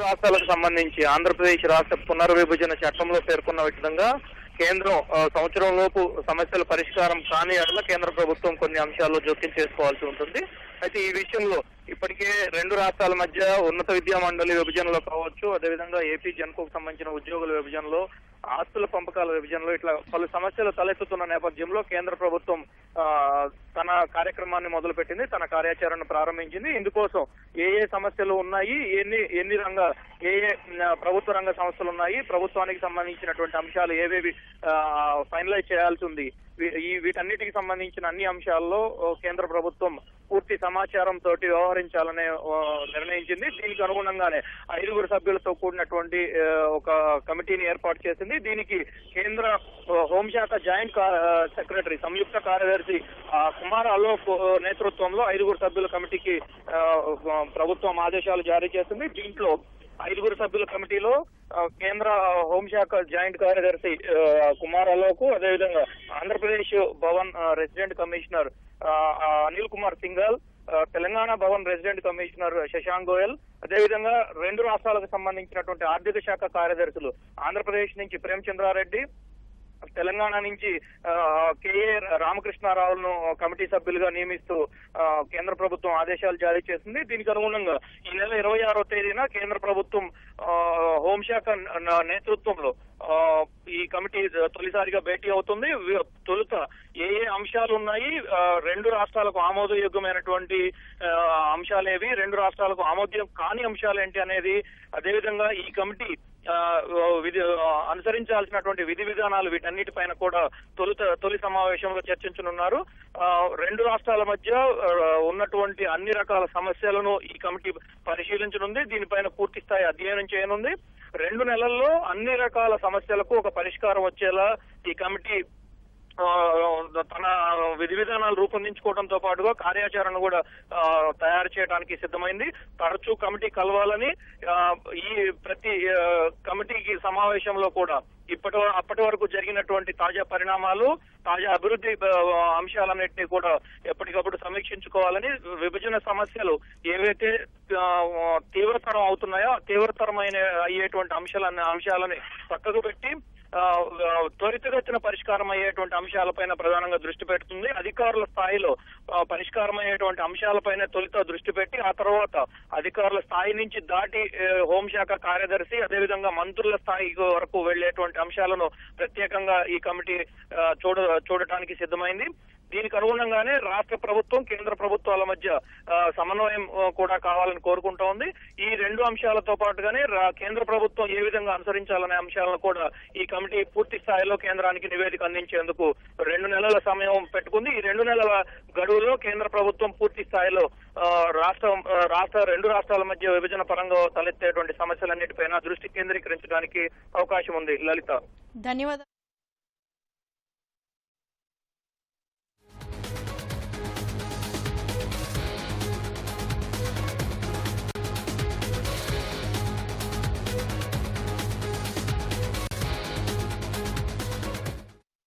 రాష్ట్రాలకు సంబంధించి ఆంధ్రప్రదేశ్ రాష్ట్ర పునర్విభజన చట్టంలో పేర్కొన్న విధంగా కేంద్రం సంవత్సరంలోపు సమస్యల పరిష్కారం కాని ఎడల కేంద్ర ప్రభుత్వం కొన్ని అంశాల్లో జోక్యం చేసుకోవాల్సి ఉంటుంది. అయితే ఈ విషయంలో ఇప్పటికే రెండు రాష్ట్రాల మధ్య ఉన్నత విద్యా మండలి విభజనలో కావచ్చు, అదేవిధంగా ఏపీ జెన్కోకు సంబంధించిన ఉద్యోగుల విభజనలో, ఆస్తుల పంపకాల విభజనలో ఇట్లా పలు సమస్యలు తలెత్తుతున్న నేపథ్యంలో కేంద్ర ప్రభుత్వం తన కార్యక్రమాన్ని మొదలుపెట్టింది, తన కార్యాచరణను ప్రారంభించింది. ఇందుకోసం ఏ ఏ సమస్యలు ఉన్నాయి, ఏ ప్రభుత్వ రంగ సంస్థలు ఉన్నాయి, ప్రభుత్వానికి సంబంధించినటువంటి అంశాలు ఏవేవి ఫైనలైజ్ చేయాల్సి ఉంది, వీటన్నిటికి సంబంధించిన అన్ని అంశాల్లో కేంద్ర ప్రభుత్వం పూర్తి సమాచారం తోటి వ్యవహరించాలని నిర్ణయించింది. దీనికి అనుగుణంగానే 5 సభ్యులతో కూడినటువంటి ఒక కమిటీని ఏర్పాటు చేసింది. దీనికి కేంద్ర హోంశాఖ జాయింట్ సెక్రటరీ, సంయుక్త కార్యదర్శి కుమార్ అలోక్ నేతృత్వంలో 5 సభ్యుల కమిటీకి ప్రభుత్వం ఆదేశాలు జారీ చేసింది. దీంట్లో 5 సభ్యుల కమిటీలో కేంద్ర హోంశాఖ జాయింట్ కార్యదర్శి కుమార్ అలోక్, అదేవిధంగా Andhra Pradesh Bhavan resident commissioner Anil Kumar Singhal, Telangana Bhavan resident commissioner Shashank Goyal, అదేవిధంగా రెండు రాష్ట్రాలకు సంబంధించినటువంటి ఆర్థిక శాఖ కార్యదర్శులు ఆంధ్రప్రదేశ్ నుంచి ప్రేమచంద్రారెడ్డి, తెలంగాణ నుంచి కేఏ రామకృష్ణారావులను కమిటీ సభ్యులుగా నియమిస్తూ కేంద్ర ప్రభుత్వం ఆదేశాలు జారీ చేసింది. దీనికి అనుగుణంగా ఈ నెల 26వ తేదీన కేంద్ర ప్రభుత్వం హోంశాఖ నేతృత్వంలో ఈ కమిటీ తొలిసారిగా భేటీ అవుతుంది. తొలుత ఏ ఏ అంశాలు ఉన్నాయి, రెండు రాష్ట్రాలకు ఆమోదయోగ్యమైనటువంటి అంశాలేవి, రెండు రాష్ట్రాలకు ఆమోదం కాని అంశాలేంటి అనేది, అదేవిధంగా ఈ కమిటీ అనుసరించాల్సినటువంటి విధి విధానాలు, వీటన్నిటిపైన కూడా తొలి సమావేశంలో చర్చించనున్నారు. రెండు రాష్ట్రాల మధ్య ఉన్నటువంటి అన్ని రకాల సమస్యలను ఈ కమిటీ పరిశీలించనుంది. దీనిపైన పూర్తి స్థాయి అధ్యయనం చేయనుంది. 2 నెలల్లో అన్ని రకాల సమస్యలకు ఒక పరిష్కారం వచ్చేలా ఈ కమిటీ తన విధి విధానాలు రూపొందించుకోవడంతో పాటుగా కార్యాచరణ కూడా తయారు చేయడానికి సిద్ధమైంది. తరచూ కమిటీ కలవాలని, ఈ ప్రతి కమిటీకి సమావేశంలో కూడా అప్పటి వరకు జరిగినటువంటి తాజా పరిణామాలు, తాజా అభివృద్ధి అంశాలన్నింటినీ కూడా ఎప్పటికప్పుడు సమీక్షించుకోవాలని, విభజన సమస్యలు ఏవైతే తీవ్రతరం అవుతున్నాయో తీవ్రతరమైన అయ్యేటువంటి అంశాలని పక్కకు పెట్టి త్వరితగతిన పరిష్కారం అయ్యేటువంటి అంశాలపైన ప్రధానంగా దృష్టి పెడుతుంది. అధికారుల స్థాయిలో పరిష్కారం అయ్యేటువంటి అంశాలపైన తొలిత దృష్టి పెట్టి, ఆ తర్వాత అధికారుల స్థాయి నుంచి దాటి హోంశాఖ కార్యదర్శి, అదేవిధంగా మంత్రుల స్థాయి వరకు వెళ్లేటువంటి అంశాలను ప్రత్యేకంగా ఈ కమిటీ చూడటానికి సిద్ధమైంది. దీనికి అనుగుణంగానే రాష్ట్ర ప్రభుత్వం, కేంద్ర ప్రభుత్వాల మధ్య సమన్వయం కూడా కావాలని కోరుకుంటా ఉంది. ఈ రెండు అంశాలతో పాటుగానే కేంద్ర ప్రభుత్వం ఏ విధంగా అనుసరించాలనే అంశాలను కూడా ఈ కమిటీ పూర్తి స్థాయిలో కేంద్రానికి నివేదిక అందించేందుకు 2 నెలల సమయం పెట్టుకుంది. ఈ 2 నెలల గడువులో కేంద్ర ప్రభుత్వం పూర్తి స్థాయిలో రెండు రాష్ట్రాల మధ్య విభజన పరంగా తలెత్తేటువంటి సమస్యలన్నిటిపైన దృష్టి కేంద్రీకరించడానికి అవకాశం ఉంది. లలిత, ధన్యవాదాలు.